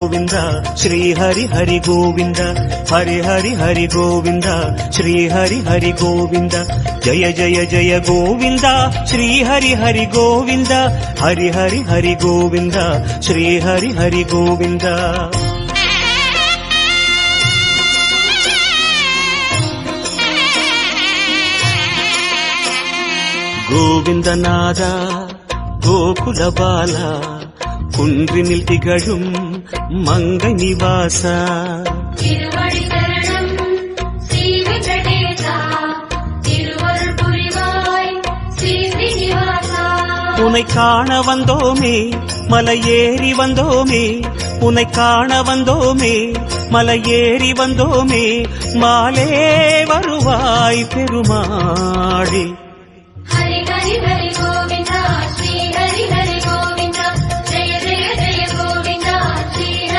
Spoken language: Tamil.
கோவிந்தா ஸ்ரீ ஹரி ஹரி கோவிந்தா ஹரி ஹரி ஹரி கோவிந்தா ஸ்ரீ ஹரி ஹரி கோவிந்தா ஜய ஜய ஜய கோவிந்தா ஸ்ரீ ஹரி ஹரி கோவிந்தா ஹரி ஹரி ஹரி கோவிந்தா ஸ்ரீ ஹரி ஹரி கோவிந்தா கோவிந்தநாதா கோகுல பாலா குன்றினில் திகழும் மங்கை நிவாசா திருவடி சரணம் ஸ்ரீ வெங்கடேசா திருவருள் புரிவாய் ஸ்ரீ ஸ்ரீனிவாசா உன்னை காண வந்தோமே மலையேறி வந்தோமே உன்னை காண வந்தோமே மலையேறி வந்தோமே மாலே வருவாய் பெருமாளே